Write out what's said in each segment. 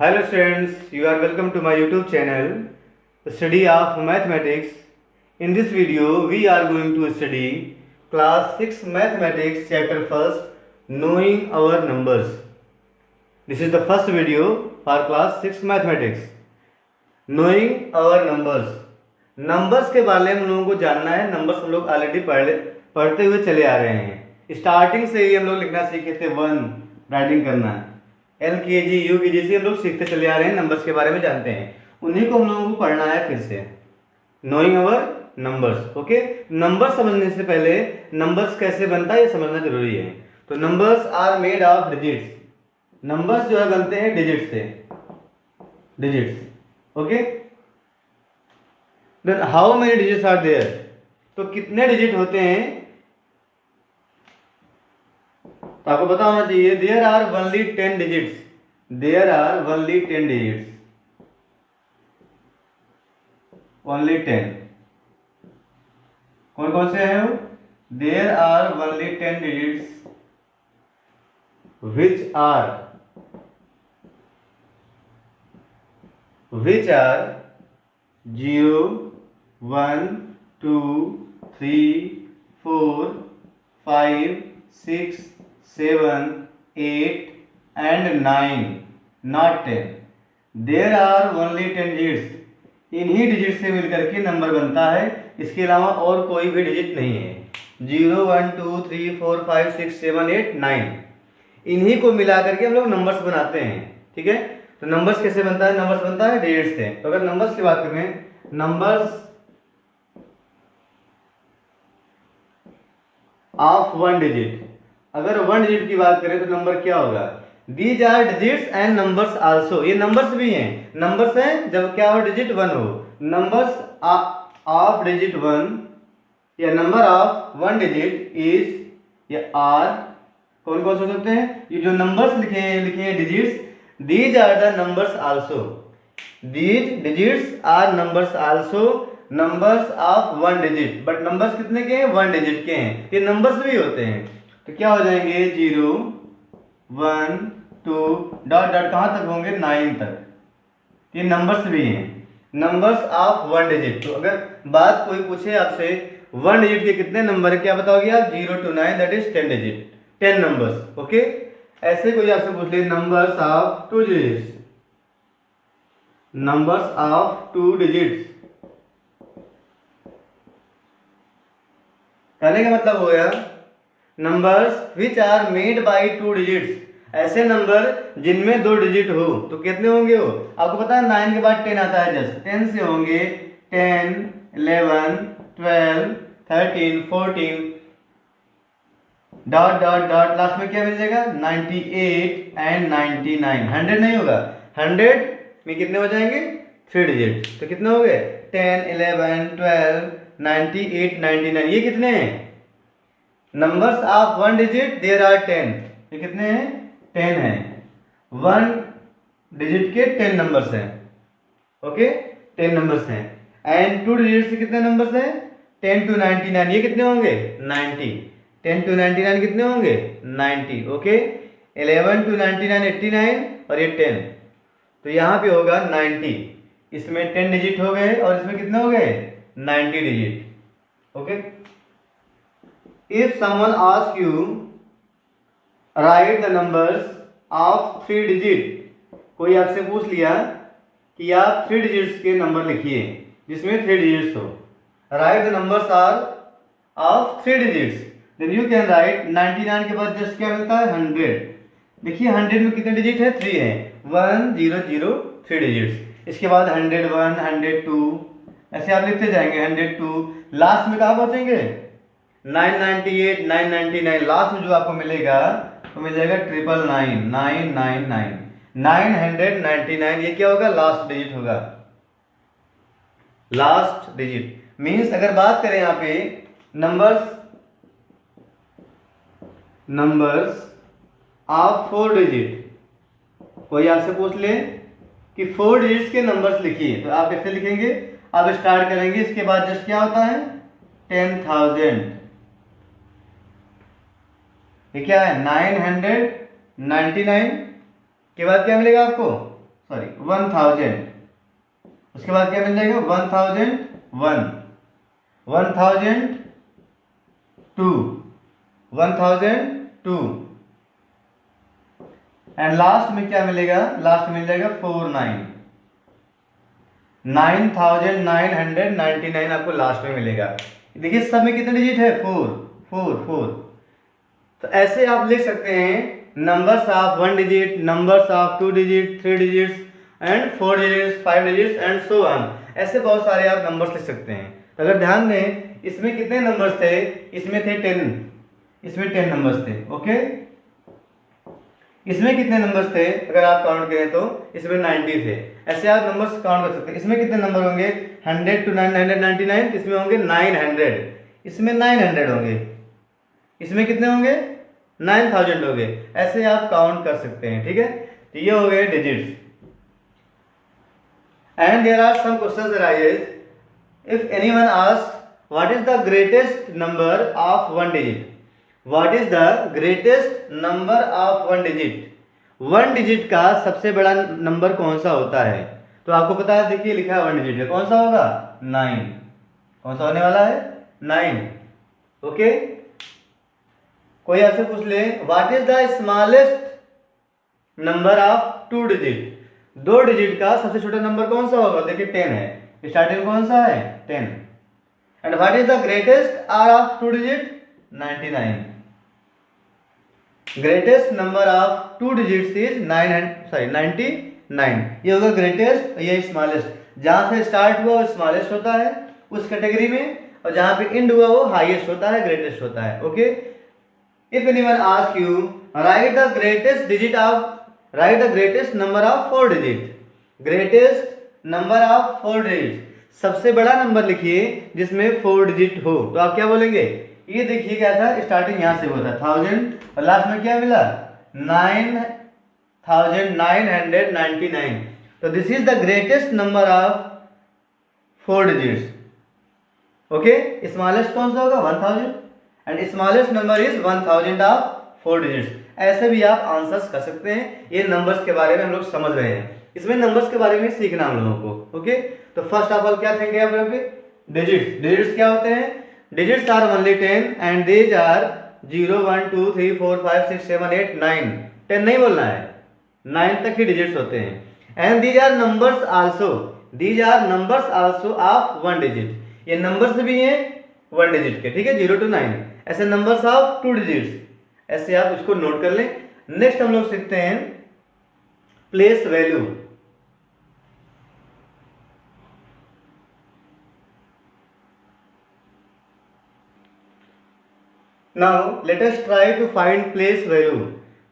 Hello students, you are welcome to my YouTube channel, Study of Mathematics. In this video, we are going to study Class 6 Mathematics Chapter 1st, Knowing Our Numbers. This is the first video for Class 6 Mathematics. Knowing Our Numbers. Numbers के बारे में हम लोगों को जानना है. Numbers हम लोग ऑलरेडी पढ़ते हुए चले आ रहे हैं. स्टार्टिंग से ही हम लोग लिखना सीखे थे. 1 राइटिंग करना, LKG UKG से हम लोग सीखते चले आ रहे हैं. नंबर्स के बारे में जानते हैं, उन्हीं को हम लोगों को पढ़ना है फिर से. नोइंग अवर नंबर्स. ओके, नंबर समझने से पहले नंबर्स कैसे बनता है ये समझना जरूरी है. तो numbers are made of digits. Numbers जो है बनते हैं डिजिट से. Digits. Okay, then how many digits are there. तो कितने डिजिट होते हैं तो आपको पता होना चाहिए. There are only 10 digits. There are only 10 digits. Only 10. कौन कौन से हैं वो? There are only 10 digits which are 0, 1, 2, 3, 4, 5, 6, 7, 8 and 9, not 10. There are only 10 digits. इन्हीं डिजिट से मिलकर के नंबर बनता है. इसके अलावा और कोई भी डिजिट नहीं है. 0, 1, 2, 3, 4, 5, 6, 7, 8, 9 इन्हीं को मिला करके हम लोग नंबर्स बनाते हैं. ठीक है, तो नंबर्स कैसे बनता है? नंबर्स बनता है डिजिट से. तो अगर नंबर्स की बात करें, नंबर्स ऑफ 1 डिजिट. अगर 1 डिजिट की बात करें तो नंबर क्या होगा? These are digits and numbers also. ये नंबर्स भी हैं. नंबर्स हैं जब क्या हो? डिजिट 1 हो. नंबर्स ऑफ डिजिट 1 या नंबर ऑफ 1 डिजिट इज या आर. कौन कौन से सकते हैं? ये जो नंबर्स लिखे हैं digits, these are the numbers also. These digits are numbers also. Numbers of 1 digit. But numbers कितने के हैं? 1 डिजिट के हैं. ये नंबर्स भी होते हैं. तो क्या हो जाएंगे? 0, 1, 2 डॉट डॉट कहाँ तक होंगे? 9 तक. ये नंबर्स भी हैं. Numbers of 1 digit. तो अगर बात कोई पूछे आपसे 1 डिजिट के कितने नंबर है, क्या बताओगे आप? 0 to 9, that is 10 digit. 10 numbers. Okay, ऐसे कोई आपसे पूछ ले numbers of 2 digits. Numbers of 2 digits. कहने का मतलब हो गया numbers which are made by 2 digits. ऐसे नंबर जिनमें 2 डिजिट हो. तो कितने होंगे वो? आपको पता है 9 के बाद 10 आता है. जस्ट 10 से होंगे 10, 11, 12, 13, 14 डॉट डॉट डॉट. लास्ट में क्या मिल जाएगा? 98 एंड 99. 100 नहीं होगा. 100 में कितने हो जाएंगे? 3 डिजिट. तो कितने हो गए? 10, 11, 12, 98, 99. ये कितने हैं? Numbers of 1 digit there are 10. ये कितने हैं? 10 हैं. 1 डिजिट के 10 नंबर्स हैं. ओके, 10 नंबर्स हैं. एंड 2 डिजिट से कितने नंबर्स हैं? 10 to 99. ये कितने होंगे? 90. 10 to 99 कितने होंगे? 90. ओके, 11 to 99 89 और ये 10. तो यहाँ पे होगा 90. इसमें 10 डिजिट हो गए और इसमें कितने हो गए? 90 digit. Okay, if someone ask you right the numbers of 3 digit. कोई आपसे पूछ लिया कि आप 3 डिजिट्स के नंबर लिखिए जिसमें 3 डिजिट्स हो. Write the numbers are of 3 digits. Then you can write 99 के बाद जस्ट क्या मिलता है? 100. देखिए 100 में कितने डिजिट है? 3 है. 1 0 0 3 डिजिट्स. इसके बाद 101, 102 ऐसे आप लिखते जाएंगे. 102 लास्ट में कहाँ पहुंचेंगे? 998, 999. लास्ट में जो आपको मिलेगा तो मिल जाएगा 999, 999, 999. ये क्या होगा? लास्ट डिजिट होगा. लास्ट डिजिट मीन्स अगर बात करें यहाँ पे नंबर्स ऑफ 4 डिजिट. कोई आपसे पूछ ले कि 4 डिजिट्स के नंबर्स लिखिए, तो आप कैसे लिखेंगे? आप स्टार्ट करेंगे. इसके बाद जस्ट क्या होता है? 10,000. ये क्या है? 999 के बाद क्या मिलेगा आपको? सॉरी 1000, उसके बाद क्या मिल जाएगा 1001, 1002, 1002 एंड लास्ट में क्या मिलेगा, लास्ट मिल जाएगा 49, 9999 आपको लास्ट में मिलेगा। देखिए सब में कितने डिजिट है, 4 4 4। तो ऐसे आप लिख सकते हैं numbers of 1 digit, numbers of 2 digit, 3 digits and 4 digits, 5 digits and so on. ऐसे बहुत सारे आप नंबर्स लिख सकते हैं। तो अगर ध्यान दें इसमें कितने नंबर्स थे, इसमें थे 10, इसमें 10 नंबर्स थे। ओके, इसमें कितने नंबर्स थे अगर आप काउंट करें तो इसमें 90 थे। ऐसे आप नंबर्स काउंट कर सकते हैं। इसमें कितने नंबर होंगे 100 to 999, इसमें होंगे 900, इसमें 900 होंगे, इसमें कितने होंगे 9000 होंगे। ऐसे आप काउंट कर सकते हैं। ठीक है, तो ये हो गए digits. And there are some questions arises if anyone asks what is the greatest number of 1 digit, what is the greatest number of 1 digit, 1 digit का सबसे बड़ा नंबर कौन सा होता है। तो आपको पता है, देखिए लिखा है 1 डिजिट है, कौन सा होगा 9, कौन सा होने वाला है 9। ओके, कोई आपसे पूछ ले what is the smallest number of 2 digit, 2 digit का सबसे छोटा नंबर कौन सा होगा, देखिए 10 है, स्टार्टिंग कौन सा है 10। And what is the greatest are of 2 digit 99, greatest number of 2 digits is 99। ये होगा ग्रेटेस्ट, ये स्मॉलेस्ट। जहां से स्टार्ट हुआ वो स्मॉलेस्ट होता है उस कैटेगरी में, और जहां पे एंड हुआ वो हाईएस्ट होता है, ग्रेटेस्ट होता है। Okay, if anyone ask you right the greatest digit of, right the greatest number of 4 digit, greatest number of 4 digit, सबसे बड़ा नंबर लिखिए जिसमें 4 डिजिट हो। तो आप क्या बोलेंगे, ये देखिए क्या था, स्टार्टिंग यहां से हुआ था 1000 और लास्ट में क्या मिला 9999। तो this is the greatest number of 4 digits. Okay, smallest कौन सा होगा 1000 and smallest number is 1000 of 4 digits. ऐसे भी आप आंसर्स कर सकते हैं। ये नंबर्स के बारे में हम लोग समझ रहे हैं, इसमें नंबर्स के बारे में सीखना हम लोगों को। ओके, तो फर्स्ट ऑफ ऑल क्या थे आप लोग, डिजिट्स। डिजिट्स क्या होते हैं, digits are only 10 and these are 0 1 2 3 4 5 6 7 8 9, 10 नहीं बोलना है, 9 तक ही डिजिट्स होते हैं। And these are numbers also, these are numbers also of 1 digit, ये नंबर्स भी हैं 1 डिजिट के। ठीक है, 0 to 9 ऐसे नंबर्स ऑफ 2 डिजिट्स, ऐसे आप इसको नोट कर लें। नेक्स्ट हम लोग सीखते हैं place value. Now let us try to find place value.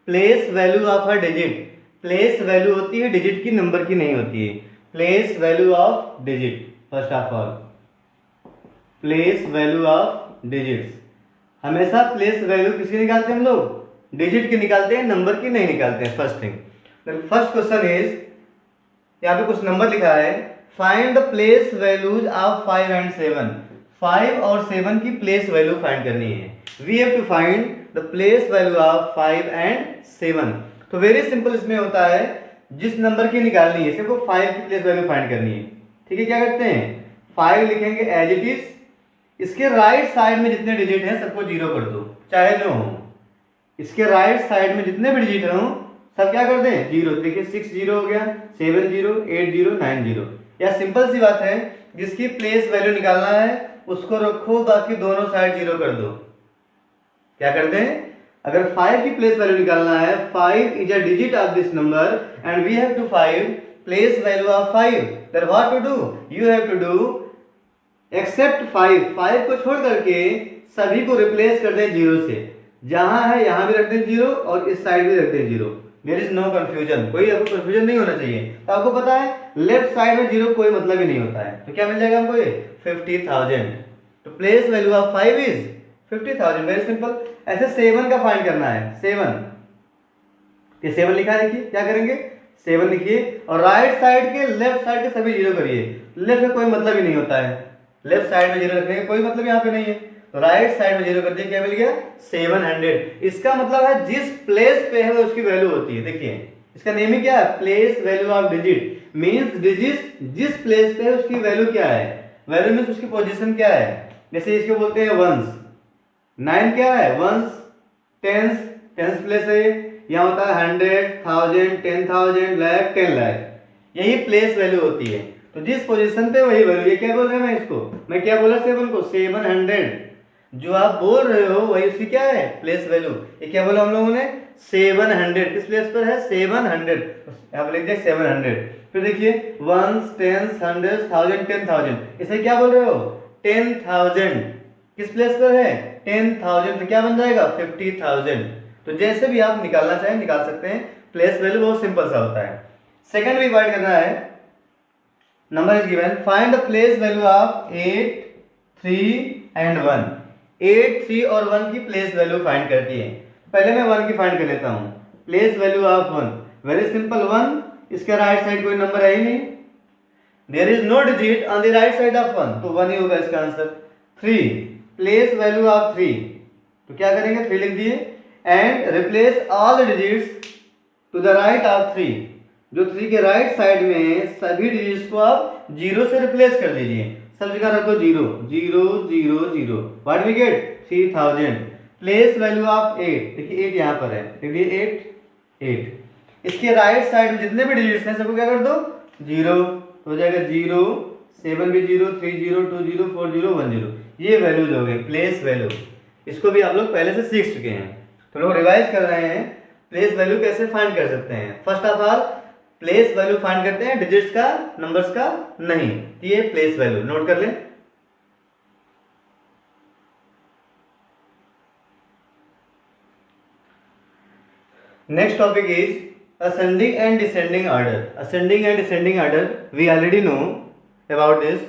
Place value of a digit. Place value होती है डिजिट की, नंबर की नहीं होती है। Place value of digit. First of all, place value of digits. हमेशा place value किसकी निकालते हैं हम लोग, डिजिट की निकालते हैं, नंबर की नहीं निकालते हैं। First thing, first question is, यहाँ पे कुछ नंबर लिखा है, find the place values of 5 and 7। 5 और 7 की प्लेस वैल्यू फाइंड करनी है। We have to find the place value of 5 and 7। तो वेरी सिंपल इसमें होता है, जिस नंबर की निकालनी है सिर्फ 5 की प्लेस वैल्यू फाइंड करनी है। ठीक है, क्या करते हैं 5 लिखेंगे एज इट इज, इसके राइट साइड में जितने डिजिट हैं सबको 0 कर दो, चाहे जो हो। इसके राइट साइड में जितने भी डिजिट हों सब क्या कर दें 0। देखिए 6 0 हो गया, 7 0, 8 0, 9 0। या सिंपल सी बात है, जिसकी प्लेस वैल्यू निकालना है उसको रखो, बाकी दोनों साइड 0 कर दो। क्या करते हैं, अगर 5 की प्लेस वैल्यू निकालना है, 5 is a digit of this number and we have to find place value of 5, then what to do, you have to do except 5 को छोड़ करके सभी को रिप्लेस कर दें 0 से। जहां है यहां भी रख दें 0 और इस साइड भी रख दें 0। देयर इज नो कंफ्यूजन, कोई आपको कंफ्यूजन नहीं होना चाहिए। तो आपको पता है लेफ्ट साइड में 0 कोई मतलब ही नहीं होता है। तो क्या मिल जाएगा हमको ये 50,000। तो place value of 5 is 50,000। Very simple. ऐसे 7 का फाइंड करना है, 7 ये 7 लिखा है, देखिए क्या करेंगे 7 लिखिए और राइट साइड के लेफ्ट साइड के सभी 0 करिए। लेफ्ट में कोई मतलब ही नहीं होता है, लेफ्ट साइड में 0 रखने का कोई मतलब यहाँ पे नहीं है। तो राइट साइड में 0 कर दिए, क्या मिल गया 700। इसका मतलब है जिस प्लेस पे है वो उसकी वैल्यू होती है। देखिए इसका नेम ही क्या है, place value of digit. Means digit जिस प्लेस पे है उसकी वैल्यू क्या है, वैल्यू मीन्स उसकी पोजीशन क्या है। जैसे इसको बोलते हैं वंस, 9 क्या है वंस, टेंस, टेंस प्लेस है। यहाँ होता है 100, 1000, 10,000, लाख, 10 लाख, यही प्लेस वैल्यू होती है। तो जिस पोजीशन पे वही वैल्यू। ये क्या बोल रहे हैं, मैं इसको, मैं क्या बोला 7 को, 700, जो आप बोल रहे हो वही उसकी क्या है, प्लेस वैल्यू। ये क्या बोला हम लोगों ने, 700, किस प्लेस पर है, 700, यहाँ पर लिख दिया 700। फिर देखिए वंस, टेंस, 100, 1000, 10,000, इसे क्या बोल रहे हो, 10,000, किस प्लेस पर है, 10,000, तो क्या बन जाएगा 50,000। तो जैसे भी आप निकालना चाहें निकाल सकते हैं, प्लेस वैल्यू बहुत सिंपल सा होता है। सेकंड भी फाइंड करना है, number is given, find the place value of 8, 3 and 1। 8, 3 और 1 की प्लेस वैल्यू फाइंड करती है। पहले मैं 1 की फाइंड कर लेता हूं। Place value of 1, very simple, 1, इसके राइट साइड कोई नंबर है ही नहीं, there is no digit on the right side of 1, तो 1 ही होगा इसका आंसर। 3, प्लेस वैल्यू ऑफ 3, तो क्या करेंगे 3 लिख दिए, and replace all the digits to the right of 3, जो 3 के राइट साइड में सभी डिजिट्स को आप 0 से रिप्लेस कर दीजिए, सब जगह रखो 0, 0, 0, 0, what we get 3000। Place value of 8, देखिए 8 यहाँ पर है, देखिए 8, 8, इसके राइट साइड में जितने भी डिजिट्स हैं सबको क्या कर दो 0, हो जाएगा 0, 7 भी 0, 3 0, 2 0, 4 0, 1 0, ये वैल्यूज हो गए प्लेस वैल्यू। इसको भी आप लोग पहले से सीख चुके हैं, तो लोग रिवाइज कर रहे हैं प्लेस वैल्यू कैसे फाइंड कर सकते हैं। First of all place value find करते हैं डिजिट्स का, नंबर्स का नहीं, ये प्लेस वैल्यू नोट कर लें। Next topic is ascending and descending order. Ascending and descending order we already know about this.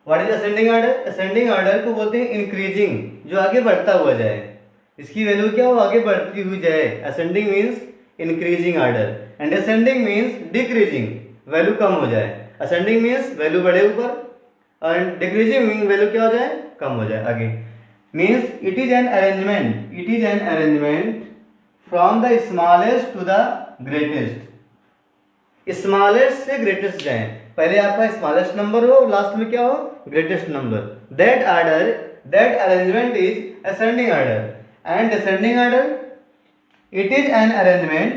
What is ascending order? Ascending order को बोलते हैं increasing, जो आगे बढ़ता हुआ जाए, इसकी वैल्यू क्या हो, आगे बढ़ती हुई जाए। ascending means increasing order and descending means decreasing, value कम हो जाए। ascending means वैल्यू बढ़े ऊपर and decreasing means वैल्यू क्या हो जाए, कम हो जाए आगे। means it is an arrangement from the smallest to the greatest, smallest से ग्रेटेस्ट जाए, पहले आपका स्मॉलेस्ट नंबर हो, लास्ट में क्या हो, greatest number. That order, that arrangement is ascending order and descending order, it is an arrangement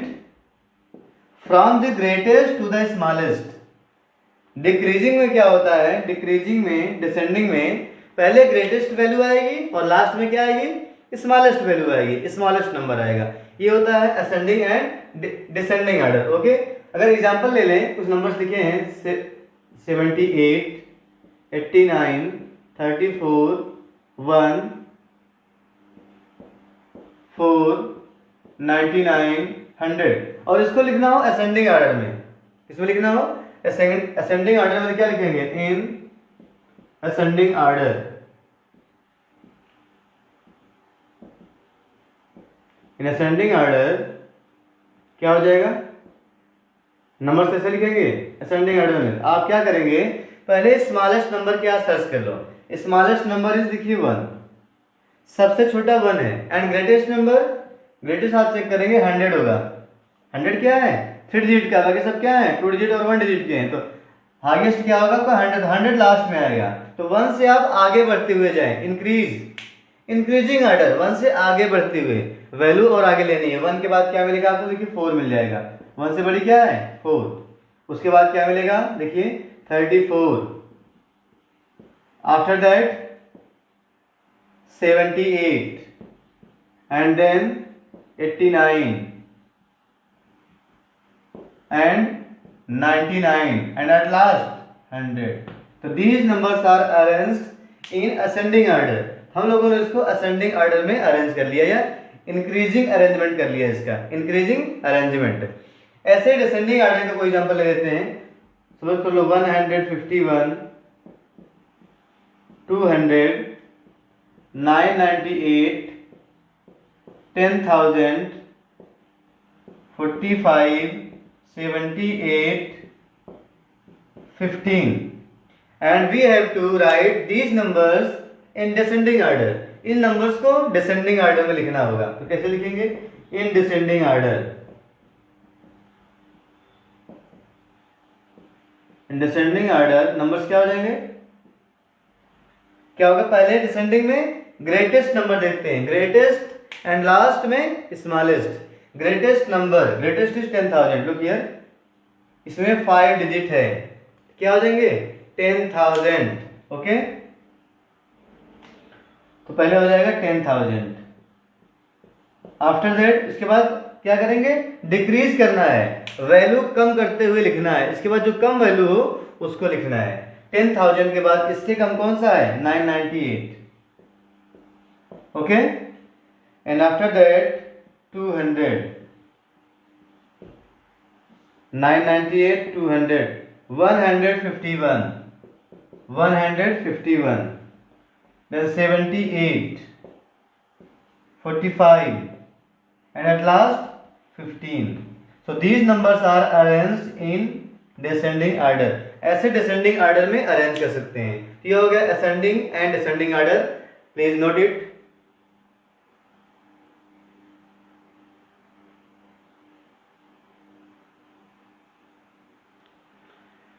from the greatest to the smallest. Decreasing में क्या होता है, डिक्रीजिंग में, डिसेंडिंग में पहले ग्रेटेस्ट वैल्यू आएगी और लास्ट में क्या आएगी, स्मॉलेस्ट वैल्यू आएगी, स्मॉलेस्ट नंबर आएगा। ये होता है ascending and descending order. Okay, अगर एग्जांपल ले लें, कुछ नंबर्स लिखे हैं 78, 89, 34, 1, 4, 99, 100, और इसको लिखना हो असेंडिंग ऑर्डर में, इसमें लिखना हो असेंडिंग ऑर्डर में क्या लिखेंगे, इन असेंडिंग ऑर्डर, इन असेंडिंग ऑर्डर क्या हो जाएगा, नंबर कैसे लिखेंगे असेंडिंग ऑर्डर में। आप क्या करेंगे, पहले स्मॉलेस्ट नंबर क्या सर्च कर लो, स्मॉलेस्ट नंबर इज देखिए 1, सबसे छोटा 1 है, एंड ग्रेटेस्ट नंबर, ग्रेटेस्ट आप चेक करेंगे 100 होगा। 100 क्या है, 3 डिजिट का, बाकी सब क्या है 2 डिजिट और 1 डिजिट के हैं, तो हाईएस्ट क्या होगा आपका 100, 100 लास्ट में आएगा। तो 1 से आप आगे बढ़ते हुए जाएं, इंक्रीजिंग ऑर्डर, 1 से आगे बढ़ते हुए वैल्यू और आगे लेनी है। 1 के बाद क्या मिलेगा आपको, देखिए 4 मिल जाएगा, 1 से बड़ी क्या है 4, उसके बाद क्या मिलेगा देखिए 34, after that 78 and then 89 and 99 and at last 100। तो these numbers are arranged in ascending order. हम लोगों ने इसको असेंडिंग ऑर्डर में अरेंज कर लिया, या इंक्रीजिंग अरेंजमेंट कर लिया, इसका इंक्रीजिंग अरेंजमेंट। ऐसे डिसेंडिंग ऑर्डर का कोई एग्जांपल ले लेते हैं, सपोज कर लो 151, 200, 998, 10,000, 45, 78, 15, and we have to write these numbers in descending order। In numbers को डिसेंडिंग ऑर्डर में लिखना होगा, तो कैसे लिखेंगे, in descending order. Descending order numbers क्या हो जाएंगे, क्या होगा, पहले डिसेंडिंग में ग्रेटेस्ट नंबर देखते हैं, ग्रेटेस्ट एंड लास्ट में smallest. Greatest number, greatest is 10,000, look here, इसमें 5 डिजिट है, क्या हो जाएंगे 10,000, ओके। तो पहले हो जाएगा 10,000। आफ्टर दैट इसके बाद क्या करेंगे, डिक्रीज करना है, वैल्यू कम करते हुए लिखना है, इसके बाद जो कम वैल्यू हो उसको लिखना है। 10,000 के बाद इससे कम कौन सा है, 998, okay. And after that 200, 998, 200, 151, 151, then 78, 45, and at last 15. So these numbers are arranged in descending order. ऐसे descending order में arrange कर सकते हैं। ये हो गया ascending and descending order, please note it.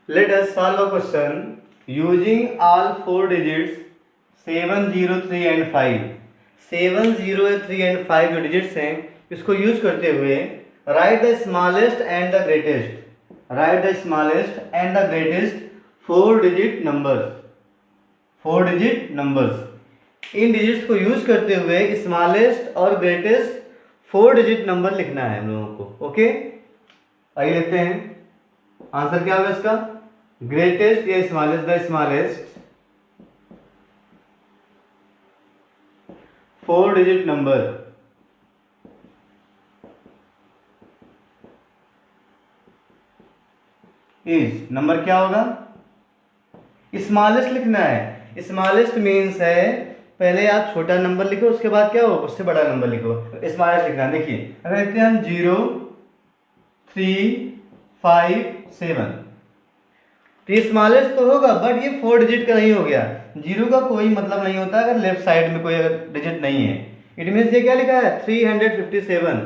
Let us solve a question using all 4 digits 7, 0, 3 and 5. 7, 0, 3 and 5 जो digits हैं इसको यूज करते हुए right the smallest and the greatest, right the smallest and the greatest 4 digit numbers, 4 digit numbers. In digits को use करते हुए smallest और greatest 4 digit number लिखना है हम लोगों को, ओके। आइए लिखते हैं, आंसर क्या होगा इसका, ग्रेटेस्ट या smallest, the smallest 4 digit number is, number क्या होगा, स्मॉलेस्ट लिखना है। स्मॉलेस्ट मीन्स है पहले आप छोटा नंबर लिखो उसके बाद क्या हो उससे बड़ा नंबर लिखो, स्मॉलेस्ट लिखना है। देखिए अगर लिखते हैं हम 0, 3, 5, 7, तो ये स्मॉलेस्ट तो होगा बट ये 4 डिजिट का नहीं हो गया। 0 का कोई मतलब नहीं होता अगर लेफ्ट साइड में कोई अगर डिजिट नहीं है। इट मीन्स ये क्या लिखा है 357,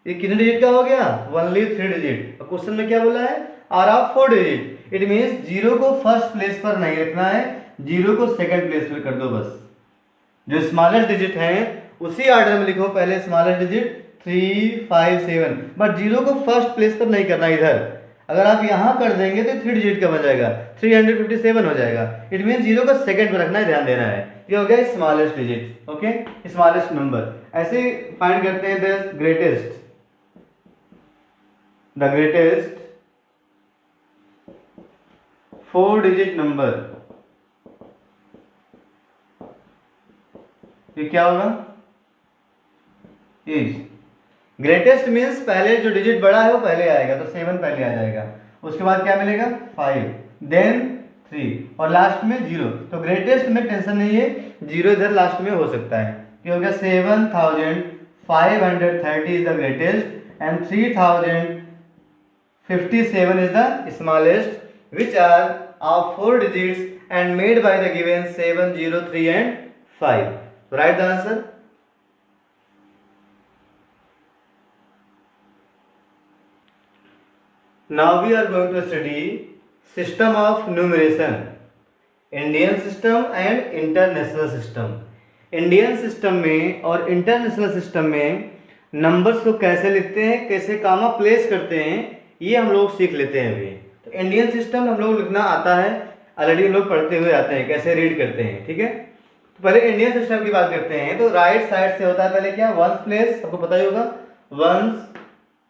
ये कितने डिजिट का हो गया, ओनली 3 डिजिट। और क्वेश्चन में क्या बोला है, are of 4 digit. It means 0 को फर्स्ट प्लेस पर नहीं रखना है, 0 को सेकंड प्लेस पर कर दो बस। जो स्मॉलेस्ट डिजिट हैं उसी ऑर्डर में लिखो, पहले स्मॉलेस्ट डिजिट 3, 5, 7, बट 0 को फर्स्ट प्लेस पर नहीं करना इधर। अगर आप यहां कर देंगे तो 3 डिजिट का बन जाएगा, 357 हो जाएगा। इट मीन 0 को सेकंड पे रखना है, ध्यान देना है। ये हो गया smallest digit, okay, smallest number. ऐसे फाइंड करते हैं the greatest, the greatest 4 digit number, ये क्या होगा, इज। ग्रेटेस्ट मीन्स पहले जो डिजिट बड़ा है वो पहले आएगा, तो 7 पहले आ जाएगा, उसके बाद क्या मिलेगा 5, देन 3 और लास्ट में 0। तो ग्रेटेस्ट में टेंशन नहीं है, 0 इधर लास्ट में हो सकता है। ये हो गया 7,530 is the greatest and 3,057 is the smallest, which are of 4 digits and made by the given 7, 0, 3 and 5. So write the answer. Now we are going to study system of numeration, Indian system and international system. Indian system में और international system में numbers को कैसे लिखते हैं, कैसे कामा place करते हैं, ये हम लोग सीख लेते हैं अभी। तो इंडियन सिस्टम हम लोग लिखना आता है, ऑलरेडी हम लोग पढ़ते हुए आते हैं कैसे रीड करते हैं, ठीक है। तो पहले इंडियन सिस्टम की बात करते हैं। तो राइट साइड से होता है पहले क्या, वंस प्लेस, आपको पता ही होगा, वंस,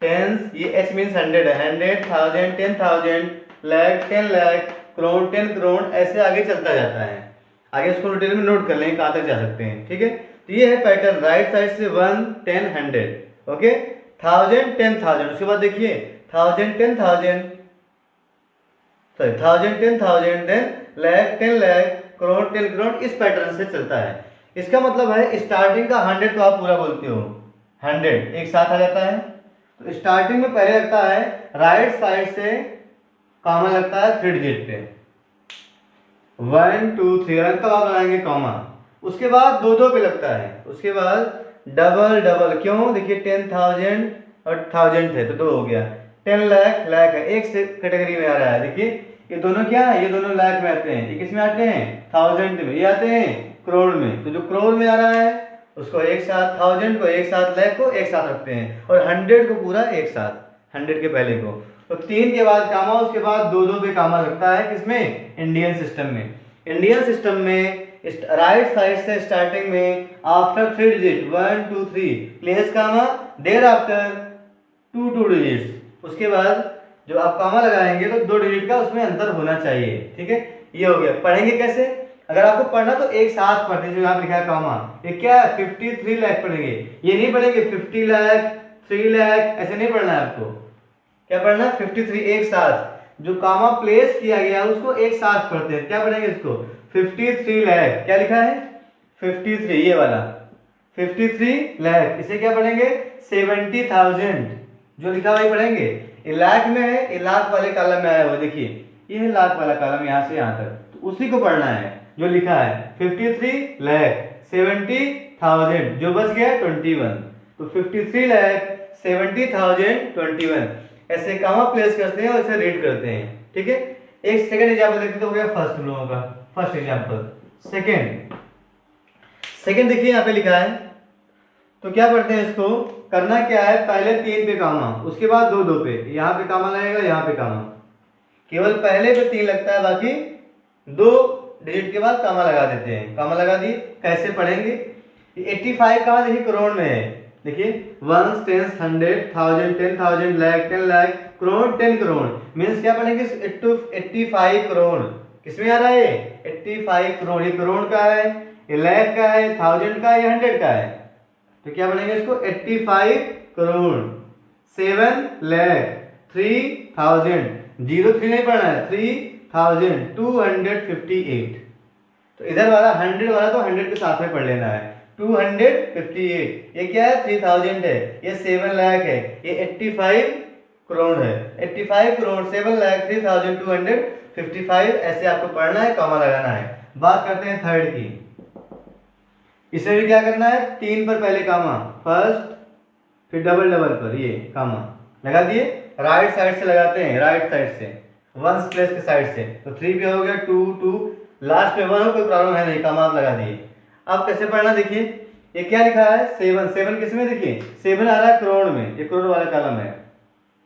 टेंस, ये एच मीन्स 100 है, 100, 1000, 10,000, लाख, 10 लाख, करोड़, 10 करोड़, ऐसे आगे चलता जाता है। आगे इसको डिटेल में नोट कर लें कहाँ तक जा सकते हैं, ठीक है। तो ये है पैटर्न, राइट साइड से 1, 10, 100, ओके, 1000, 10,000, उसके बाद देखिए 1000, 10,000, सॉरी 1000, 10,000, देन लाख, 10 लाख, करोड़, 10 करोड़, इस पैटर्न से चलता है। इसका मतलब है स्टार्टिंग का 100 तो आप पूरा बोलते हो, 100 एक साथ आ जाता है। तो स्टार्टिंग में पहले लगता है राइट साइड से कॉमा लगता है 3 डिजिट पे, 1, 2, 3 तब आप लगाएंगे कॉमा। उसके बाद 2 पे लगता है, उसके बाद डबल डबल, क्यों, देखिए 10,000 और 1000 थे तो 2 हो गया, 10 लाख, लाख है, एक से कैटेगरी में आ रहा है, देखिए ये दोनों क्या है, ये दोनों लाख में आते हैं। ये किस में आते हैं, थाउजेंड में, ये आते हैं करोड़ में। तो जो करोड़ में आ रहा है उसको एक साथ, थाउजेंड को एक साथ, लाख को एक साथ रखते हैं, और 100 को पूरा एक साथ, 100 के पहले को। तो 3 के बाद कामा, उसके बाद 2 पे कामा लगता है किसमें, इंडियन सिस्टम में। इंडियन सिस्टम में राइट साइड से स्टार्टिंग में after 3 digit 1 2 3 place comma, there after 2 digits, उसके बाद जो आप कामा लगाएंगे तो 2 डिजिट का उसमें अंतर होना चाहिए। ठीक है, ये हो गया। पढ़ेंगे कैसे, अगर आपको पढ़ना तो एक साथ पढ़ते हैं। जो यहाँ लिखा है कामा, ये क्या है, 53 लाख पढ़ेंगे। ये नहीं पढ़ेंगे 50 लाख 3 लाख, ऐसे नहीं पढ़ना है आपको। क्या पढ़ना है, 53 एक साथ। जो कामा प्लेस किया गया उसको एक साथ पढ़ते हैं। क्या पढ़ेंगे इसको, 53 लाख, क्या लिखा है 53, ये वाला 53 लाख। इसे क्या पढ़ेंगे 70,000, जो लिखा हुआ पढ़ेंगे। ये लाख में है, ये लाख वाले कॉलम में आया हुआ, देखिए ये है लाख वाला कॉलम, यहाँ से यहाँ तक, तो उसी को पढ़ना है जो लिखा है 53 लाख 70,000, जो बच गया 21। तो 53 लाख 70,000 21, ऐसे कामा प्लेस करते हैं और इसे रीड करते हैं। ठीक है, एक सेकंड एग्जांपल देखते तो हो गया फर्स्ट हम लोगों का, फर्स्ट एग्जांपल। सेकंड देखिए यहाँ पे लिखा है, तो क्या पढ़ते हैं इसको, करना क्या है, पहले 3 पे कामा, उसके बाद 2 पे, यहाँ पे कामा लगेगा, यहाँ पे कामा, केवल पहले पे 3 लगता है, बाकी 2 डिजिट के बाद कामा लगा देते हैं। कामा लगा दिए, कैसे पढ़ेंगे, 85 कहाँ देखिए करोड़ में है, देखिए 1 10 100 1000 10,000 लाख 10 लाख करोड़ 10 करोड़, मीन्स क्या पढ़ेंगे 85 करोड़। किसमें आ रहा है 85 करोड़, ये करोड़ का है, ये लाख का है, 1000 का है, ये 100 का है। तो क्या पढ़ेंगे इसको 85 करोड़ 7 लाख 3,000, 03 नहीं पढ़ना है, 3,258। तो इधर वाला 100 वाला तो 100 के साथ में पढ़ लेना है, 258। ये क्या है 3000 है, ये 7 लाख है, ये 85 करोड़ है, 85 करोड़ 7 लाख 3,255, ऐसे आपको पढ़ना है, कामा लगाना है। बात करते हैं थर्ड की, इसे भी क्या करना है, 3 पर पहले कामा, फर्स्ट फिर डबल पर ये कामा लगा दिए, राइट साइड से लगाते हैं, राइट साइड से, वंस प्लेस के साइड से। तो 3 पे हो गया 2 लास्ट में 1 हो, कोई प्रॉब्लम है नहीं, कामा आप लगा दिए। अब कैसे पढ़ना देखिए, ये क्या लिखा है 7 किस में, देखिए 7 आ रहा है करोड़ में, ये करोड़ वाला कॉलम है,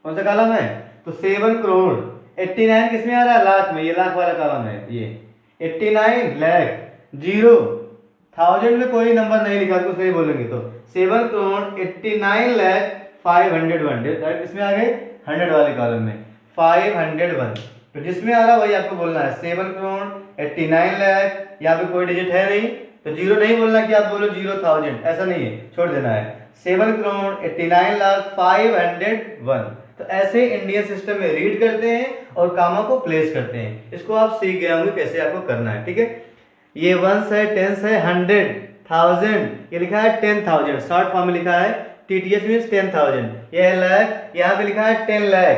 कौन सा कॉलम है, तो 7 करोड़। 89 किस में आ रहा है, लाख में, ये लाख वाला कॉलम है, ये 89 लाख, 0 1000 में कोई नंबर नहीं लिखा, कुछ नहीं बोलेंगे। तो 7 करोड़ 89 लाख 501, किसमें आ गए 100 वाले कॉलम में 501। तो जिसमें आ रहा वही आपको बोलना है, 7 करोड़ 89 लाख, यहाँ पे कोई डिजिट है नहीं तो 0 नहीं बोलना कि आप बोलो 0,000, ऐसा नहीं है, छोड़ देना है। 7 करोड़ 89 लाख 501। तो ऐसे इंडियन सिस्टम में रीड करते हैं और कामा को प्लेस करते हैं। इसको आप सीख गए होंगे कैसे आपको करना है। ठीक है, ये 1 है 10 है 100 1000, ये लिखा है 10,000, शॉर्ट फॉर्म में लिखा है TTH मीन्स 10,000, ये है लाख, यहाँ पे लिखा है 10 लाख,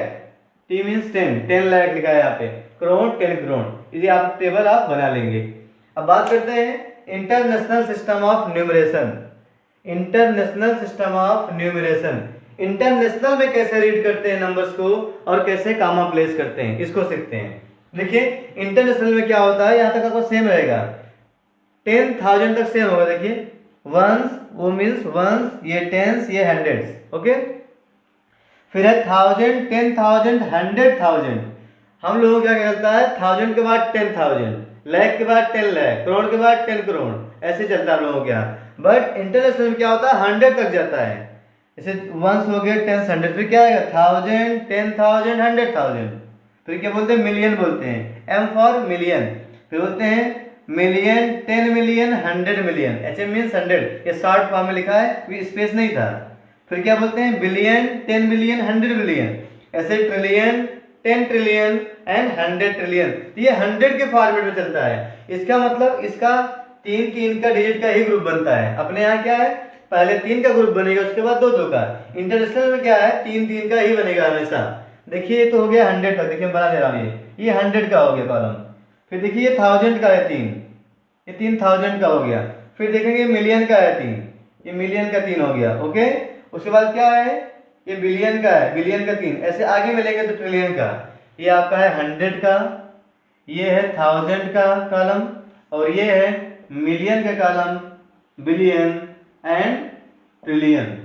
T मीन्स 10 लाख लिखा है यहाँ पे, करोड़ 10 करोड़, इसे आप टेबल आप बना लेंगे। अब बात करते हैं international system of numeration. International system of numeration, international में कैसे रीड करते हैं नंबर्स को और कैसे कामा प्लेस करते हैं, इसको सीखते हैं। देखिए इंटरनेशनल में क्या होता है, यहाँ तक आपको सेम रहेगा, 10,000 तक सेम होगा। देखिए वंस, वो मीन्स वंस, ये टेंस, ये हंड्रेड्स, ओके। फिर है 1000 10,000 100,000, हम लोगों को क्या चलता है 1000 के बाद 10,000, लाख के बाद 10 लाख, करोड़ के बाद 10 करोड़, ऐसे चलता है हम लोगों के यहाँ। बट इंटरनेशनल में क्या होता है 100 तक जाता है, जैसे वंस हो गया 10 100, फिर क्या आएगा 1000 10,000 100,000, फिर क्या बोलते हैं मिलियन बोलते हैं, M फॉर मिलियन, फिर बोलते हैं million 10 million 100 million, H means 100, ये शॉर्ट फॉर्म में लिखा है, स्पेस नहीं था। फिर क्या बोलते हैं बिलियन 10 बिलियन 100 बिलियन, ऐसे ट्रिलियन 10 ट्रिलियन एंड 100 ट्रिलियन, ये 100 के फॉर्मेट में चलता है। इसका मतलब इसका 3 का डिजिट का ही ग्रुप बनता है। अपने यहाँ क्या है, पहले 3 का ग्रुप बनेगा, उसके बाद 2 का। इंटरनेशनल में क्या है 3 का ही बनेगा हमेशा। देखिए ये तो हो गया 100 तक, देखिए बना दे रहा हूँ, ये 100 का हो गया कॉलम। फिर देखिए ये 1000 का है 3, ये 3000 का हो गया। फिर देखेंगे मिलियन का है 3, ये मिलियन का 3 हो गया, ओके। उसके बाद क्या है, ये बिलियन का है, बिलियन का 3, ऐसे आगे मिलेंगे तो ट्रिलियन का। ये आपका है 100 का, ये है 1000 का कॉलम और ये है मिलियन का कॉलम, बिलियन एंड ट्रिलियन,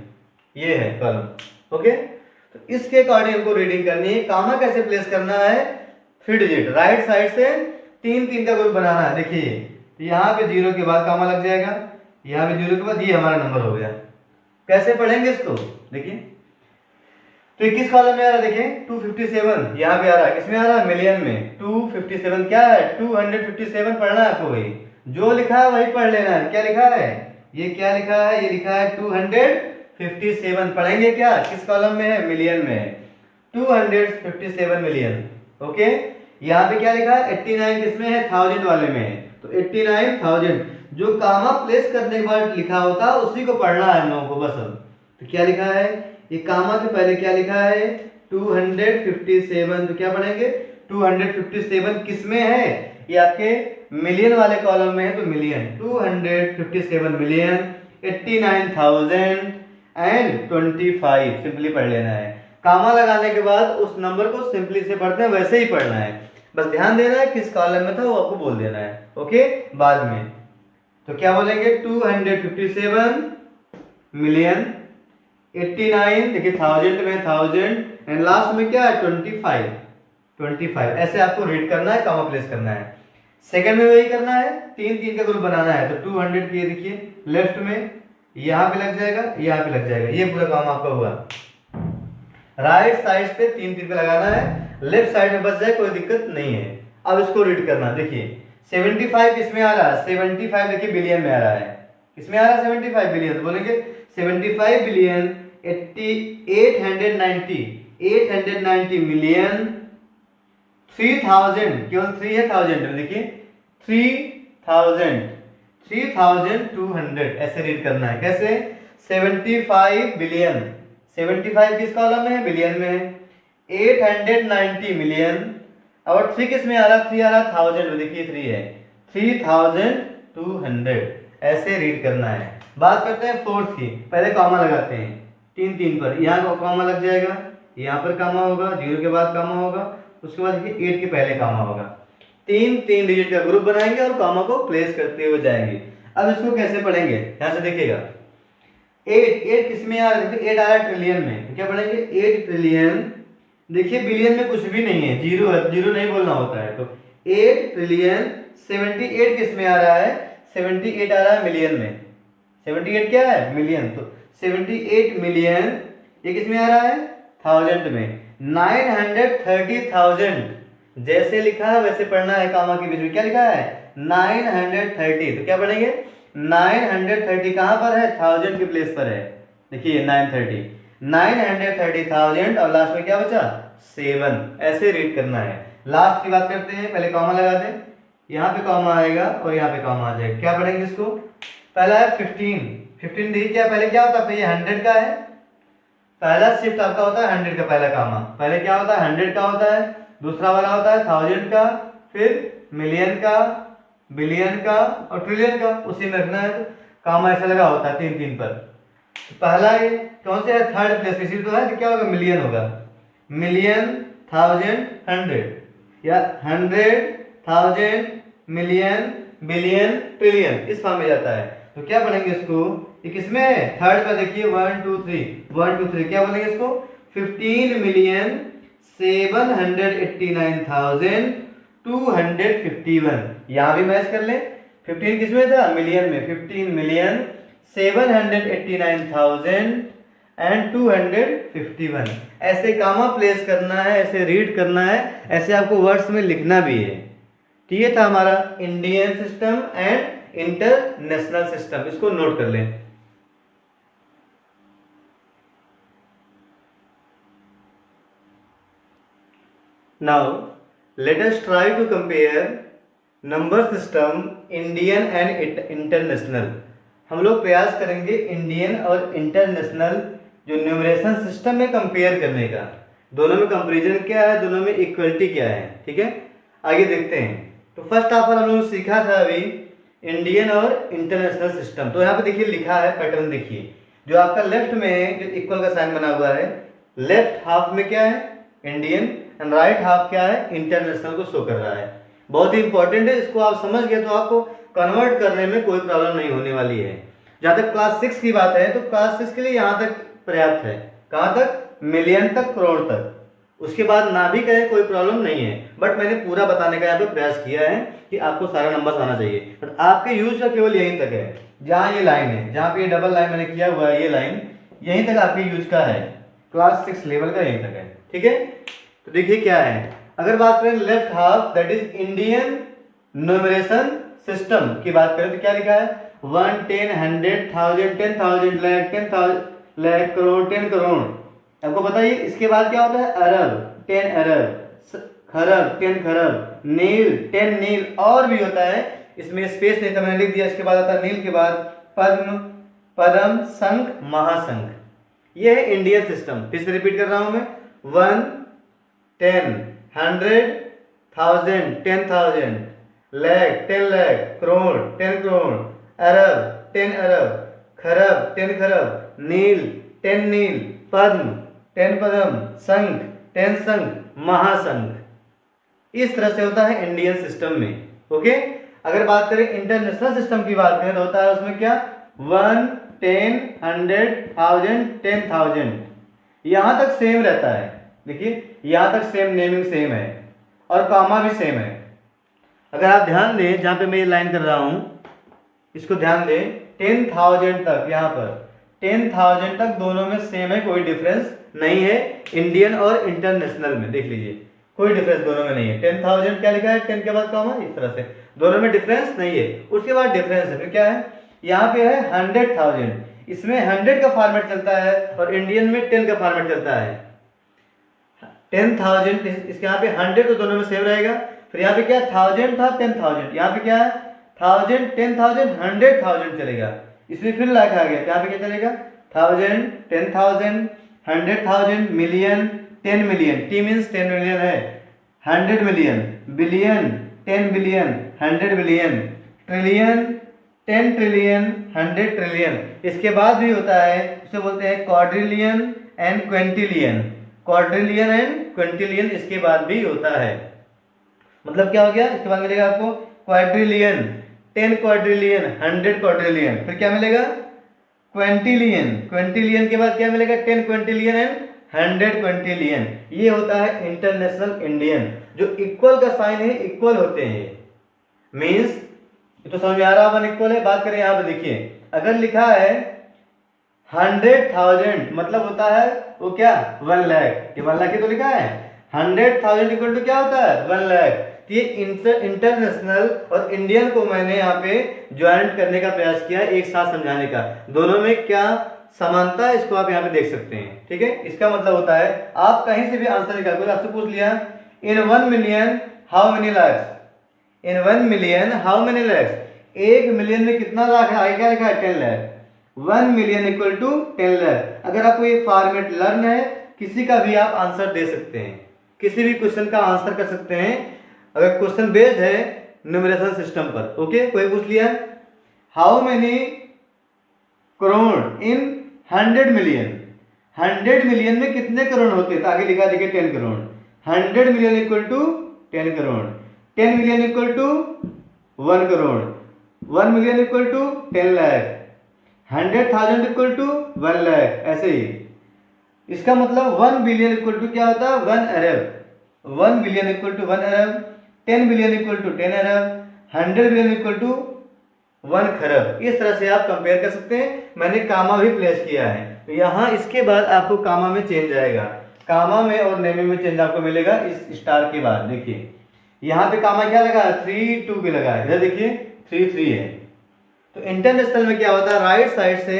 ये है कॉलम। ओके, तो इसके अकॉर्डिंग हमको रीडिंग करनी है। कामा कैसे प्लेस करना है, 3 डिजिट राइट साइड से 3 का ग्रुप बनाना है। देखिए यहाँ पे 0 के बाद कामा लग जाएगा, यहाँ पे 0 के बाद, ये हमारा नंबर हो गया। कैसे पढ़ेंगे इसको, देखिए तो किस कॉलम में आ रहा है, देखिए 257 यहाँ पे आ रहा है, किसमें आ रहा है, मिलियन में। 257 क्या है, 257 पढ़ना है आपको, वही जो लिखा है वही पढ़ लेना है। क्या लिखा है, ये क्या लिखा है, ये लिखा है 257। पढ़ेंगे क्या, किस कॉलम में है, मिलियन में है, 257 मिलियन। ओके, यहाँ पे क्या लिखा है, 89 किसमें है, 1000 वाले में है, तो 89,000 जो कामा प्लेस करने के बाद लिखा होता है उसी को पढ़ना है हम लोगों को बस। अब तो क्या लिखा है, ये कामा के पहले क्या लिखा है, 257, तो क्या पढ़ेंगे, 257 किसमें है, ये आपके मिलियन वाले कॉलम में है, तो मिलियन, 257 मिलियन 89,025 सिंपली पढ़ लेना है। कामा लगाने के बाद उस नंबर को सिंपली से पढ़ते हैं वैसे ही पढ़ना है, बस ध्यान देना है किस कॉलम में था वो आपको बोल देना है। ओके, बाद में तो क्या बोलेंगे, 257 मिलियन 89, देखिए 1000 में 1000 एंड लास्ट में क्या है, 25, ऐसे आपको रीड करना है, कामा प्लेस करना है। सेकंड में वही करना है, 3 का ग्रुप बनाना है, तो 200 की देखिए लेफ्ट में यहाँ पे लग जाएगा, यहाँ पे लग जाएगा, ये पूरा काम आपका हुआ। राइट साइड पे 3 पे लगाना है, लेफ्ट साइड में बच जाए कोई दिक्कत नहीं है। अब इसको रीड करना, देखिए 75 किसमें आ रहा है, 75 देखिए बिलियन में आ रहा है, किसमें आ रहा है, 75 बिलियन, तो बोलेंगे 75 बिलियन 890 मिलियन 3000, केवल 3 है 1000 में, देखिए 3200, ऐसे रीड करना है। कैसे, 75 बिलियन, 75 किस कॉलम में है, बिलियन में है, 890 मिलियन और 3 किस में आ रहा है, 3 आ रहा है 1000 में, देखिए 3 है, 3200, ऐसे रीड करना है। बात करते हैं फोर्थ की, पहले कॉमा लगाते हैं 3 पर, यहाँ कॉमा लग जाएगा, यहाँ पर कॉमा होगा, 0 के बाद कॉमा होगा, उसके बाद देखिए 8 के पहले कॉमा होगा, 3 डिजिट का ग्रुप बनाएंगे और कॉमा को प्लेस करते हुए जाएंगे। अब इसको कैसे पढ़ेंगे, यहाँ से देखिएगा 8 किसमें आ रहा है, देखिए 8 आ रहा है ट्रिलियन में, तो क्या पढ़ेंगे 8 ट्रिलियन, देखिए बिलियन में कुछ भी नहीं है, 0 है, 0 नहीं बोलना होता है, तो 8 ट्रिलियन 78 किसमें आ रहा है, 78 आ रहा है मिलियन में, 78 क्या है, मिलियन, तो 78 मिलियन ये किसमें आ रहा है, 1000 में, 930,000 जैसे लिखा है वैसे पढ़ना है, कामा के बीच में क्या लिखा है, 930, तो क्या पढ़ेंगे 930 कहाँ पर है, 1000 के प्लेस पर है, देखिए 930,000 और लास्ट में क्या बचा, 7, ऐसे रीड करना है। लास्ट की बात करते हैं, पहले कॉमा लगाते हैं, यहाँ पे कॉमा आएगा और यहाँ पे कॉमा आ जाएगा, क्या पढ़ेंगे इसको, पहला है 15 देखिए क्या पहले क्या होता है, ये 100 का है, पहला शिफ्ट आपका होता है 100 का, पहला कामा पहले क्या होता है 100 का होता है, दूसरा वाला होता है 1000 का, फिर मिलियन का, बिलियन का और ट्रिलियन का, उसी में रखना है, कामा ऐसा लगा होता है 3 पर। तो पहला ये कौन से है, थर्ड प्लेस किसी तो है, तो क्या होगा, मिलियन होगा, मिलियन 1000 100 या 100,000 मिलियन बिलियन ट्रिलियन, इस फॉर्म में जाता है। तो क्या पढ़ेंगे इसको, ये किसमें है, थर्ड पर देखिए 1 2 3 क्या बोलेंगे इसको, 15,789,251, यहाँ भी मैच कर ले, 15 किसमें था, मिलियन में, 15,789,251, ऐसे कामा प्लेस करना है, ऐसे रीड करना है, ऐसे आपको वर्ड्स में लिखना भी है। तो ये था हमारा Indian system and international system, इसको नोट कर लें। Now let us try to compare number system Indian and international। हम लोग प्रयास करेंगे इंडियन और इंटरनेशनल जो न्यूमरेशन सिस्टम में कंपेयर करने का, दोनों में कंपैरिजन क्या है, दोनों में इक्वलिटी क्या है, ठीक है, आगे देखते हैं। तो फर्स्ट ऑफ ऑल हम लोग सीखा था अभी इंडियन और इंटरनेशनल सिस्टम। तो यहाँ पे देखिए लिखा है पैटर्न, देखिए जो आपका लेफ्ट में जो इक्वल का साइन बना हुआ है, लेफ्ट हाफ में क्या है, इंडियन एंड राइट हाफ क्या है, इंटरनेशनल को शो कर रहा है। बहुत ही इंपॉर्टेंट है, इसको आप समझ गए तो आपको कन्वर्ट करने में कोई प्रॉब्लम नहीं होने वाली है। जहाँ तक क्लास 6 की बात है तो क्लास 6 के लिए यहाँ तक पर्याप्त है। कहाँ तक? मिलियन तक, करोड़ तक। उसके बाद ना भी कहे कोई प्रॉब्लम नहीं है, बट मैंने पूरा बताने का यहाँ पे प्रयास किया है कि आपको सारा नंबर आना चाहिए। बट आपके यूज का केवल यहीं तक है, जहाँ ये लाइन है, जहाँ पे ये डबल लाइन मैंने किया हुआ है, ये लाइन यहीं तक आपके यूज का है, क्लास 6 लेवल का यहीं तक है। ठीक है, तो देखिए क्या है, अगर बात करें left half that is Indian numeration system की बात करें तो क्या लिखा है? 1, 10, 100, 1000, 10,000, लाख, 10,000 लाख, करोड़, 10 करोड़। आपको बताइए इसके बाद क्या होता है? अरब, 10 अरब, खरब, 10 खरब, नील, 10 नील, और भी होता है, इसमें स्पेस नहीं था मैंने लिख दिया। इसके बाद आता है नील के बाद पद्म, पदम, शंख, महाशंख। ये है इंडियन सिस्टम। फिर से रिपीट कर रहा हूं मैं, 1, 10, 100, 1000, 10,000, लाख, 10 लाख, करोड़, 10 करोड़, अरब, 10 अरब, खरब, 10 खरब, नील, 10 नील, पद्म, 10 पद्म, शंख, 10 शंख, महाशंख। इस तरह से होता है इंडियन सिस्टम में। ओके, अगर बात करें इंटरनेशनल सिस्टम की बात करें तो होता है उसमें क्या? 1, 10, 100, 1000, 10,000। यहां तक सेम रहता है, देखिए यहां तक सेम, नेमिंग सेम है और कामा भी सेम है। अगर आप ध्यान दें, जहां पे मैं ये लाइन कर रहा हूं इसको ध्यान दें, 10,000 तक, यहाँ पर 10,000 तक दोनों में सेम है, कोई डिफरेंस नहीं है। इंडियन और इंटरनेशनल में देख लीजिए कोई डिफरेंस दोनों में नहीं है। 10,000 क्या लिखा है? 10 के बाद कॉमा, इस तरह से दोनों में डिफरेंस नहीं है। उसके बाद डिफरेंस है, फिर क्या है? यहाँ पे है 100,000, इसमें 100 का फॉर्मेट चलता है और इंडियन में 10 का फॉर्मेट चलता है। 10,000 इसके यहाँ पे 100 तो दोनों में सेम रहेगा। फिर यहाँ पे क्या? 1000 था, 10,000, यहाँ पे क्या है? 1000, 10,000, 100,000 चलेगा। इसमें फिर लाख आ गया, यहाँ पे क्या चलेगा? 1000, 10,000, 100,000, million, 10 million, T means 10 million है, 100 million, billion, 10 billion, 100 billion, trillion, 10 trillion, 100 trillion. इसके बाद भी होता है, उसे बोलते हैं quadrillion and Quintillion. Quadrillion and Quintillion इसके बाद भी होता है। मतलब क्या हो गया? इसके बाद मिलेगा आपको क्वाड्रिलियन, 10 क्वाड्रिलियन, 100 क्वाड्रिलियन। फिर क्या मिलेगा? क्विंटिलियन, क्विंटिलियन के बाद क्या मिलेगा? 10 क्विंटिलियन एंड 100 क्विंटिलियन। ये होता है इंटरनेशनल इंडियन। जो इक्वल का साइन है, इक्वल होते हैं, मीन्स तो समझ में आ रहा है, इक्वल है। बात करें यहाँ पे, देखिए अगर लिखा है 100,000 मतलब होता है वो क्या? 1 लाख। ये 1 लाख ही तो लिखा है। 100,000 इक्वल टू क्या होता है? 1 लाख। ये इंटरनेशनल और इंडियन को मैंने यहाँ पे ज्वाइंट करने का प्रयास किया है, एक साथ समझाने का। दोनों में क्या समानता है इसको आप यहाँ पे देख सकते हैं। ठीक है, इसका मतलब होता है आप कहीं से भी आंसर निकाल, कोई आपसे पूछ लिया in 1 million how many lakhs, in 1 million how many lakhs, 1 million में कितना लाख है? आगे क्या लिखा है? 10 lakh. 1 million equal to 10 lakh. अगर आपको ये फॉर्मेट लर्न है, किसी का भी आप आंसर दे सकते हैं, किसी भी क्वेश्चन का आंसर कर सकते हैं अगर क्वेश्चन बेस्ड है न्यूमरेशन सिस्टम पर। ओके, कोई पूछ लिया how many crore in 100 million, 100 million में कितने करोड़ होते हैं? तो आगे लिखा देखिए 10 crore. 100 million equal to 10 crore, 10 million equal to 1 crore, 1 million equal to 10 lakh, 100,000 equal to 1 lakh. ऐसे ही इसका मतलब 1 बिलियन इक्वल टू क्या होता है? 1 अरब। 1 बिलियन इक्वल टू 1 अरब, 10 बिलियन इक्वल टू 10 अरब, 100 बिलियन इक्वल टू 1 खरब। इस तरह से आप कंपेयर कर सकते हैं। मैंने कामा भी प्लेस किया है, तो यहाँ इसके बाद आपको कामा में चेंज आएगा, कामा में और नेमिंग में चेंज आपको मिलेगा इस स्टार के बाद। देखिए यहाँ पे कामा क्या लगा? 3 2 के लगा है, इधर देखिए 3 3 है। तो इंटरनेशनल में क्या होता है? राइट साइड से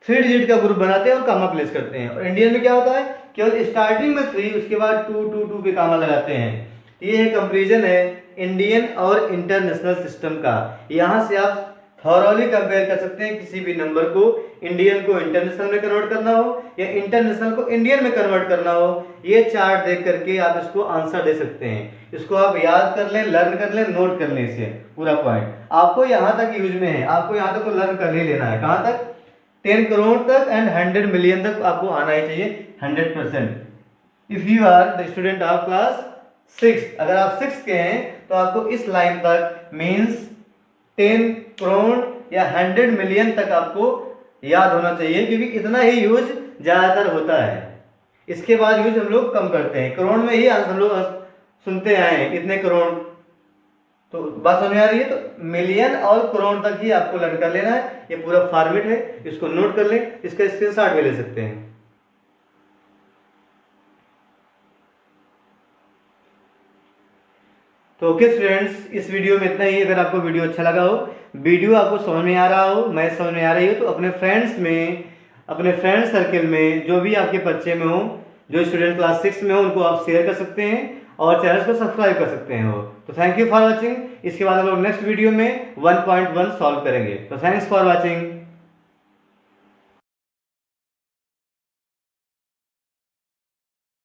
3 डिजिट का ग्रुप बनाते हैं और कामा प्लेस करते हैं। और इंडियन में क्या होता है? केवल स्टार्टिंग में 3, उसके बाद 2 2 2 पे कामा लगाते हैं। ये है कंपैरिजन है इंडियन और इंटरनेशनल सिस्टम का। यहाँ से आप थॉरोली कंपेयर कर सकते हैं किसी भी नंबर को, इंडियन को इंटरनेशनल में कन्वर्ट करना हो या इंटरनेशनल को इंडियन में कन्वर्ट करना हो। ये चार्ट देख करके आप इसको आंसर दे सकते हैं। इसको आप याद कर लें, लर्न कर लें, नोट कर लें, इसे पूरा पॉइंट आपको यहाँ तक यूज में है। आपको यहाँ तक तो लर्न कर ही लेना है। कहाँ तक? 10 करोड़ तक एंड 100 मिलियन तक आपको आना ही चाहिए 100%। If you are the student of class 6, अगर आप 6 के हैं तो आपको इस लाइन तक मीन्स 10 करोड़ या 100 मिलियन तक आपको याद होना चाहिए, क्योंकि इतना ही यूज ज़्यादातर होता है। इसके बाद यूज हम लोग कम करते हैं, करोड़ में ही हम लोग सुनते आए हैं इतने करोड़। तो बात समझ में आ रही है? तो मिलियन और करोड़ तक ही आपको लर्न कर लेना है। ये पूरा फॉर्मेट है, इसको नोट कर लें, इसका स्क्रीनशॉट भी ले सकते हैं। तो ओके स्टूडेंट्स, इस वीडियो में इतना ही। अगर आपको वीडियो अच्छा लगा हो, वीडियो आपको समझ में आ रहा हो, मैं समझ में आ रही हो, तो अपने फ्रेंड्स में, अपने फ्रेंड सर्कल में जो भी आपके परिचय में हो, जो स्टूडेंट क्लास 6 में हो, उनको आप शेयर कर सकते हैं और चैनल को सब्सक्राइब कर सकते हैं हो। तो थैंक यू फॉर वॉचिंग। इसके बाद हम लोग नेक्स्ट वीडियो में 1.1 सॉल्व करेंगे। तो थैंक्स फॉर वॉचिंग।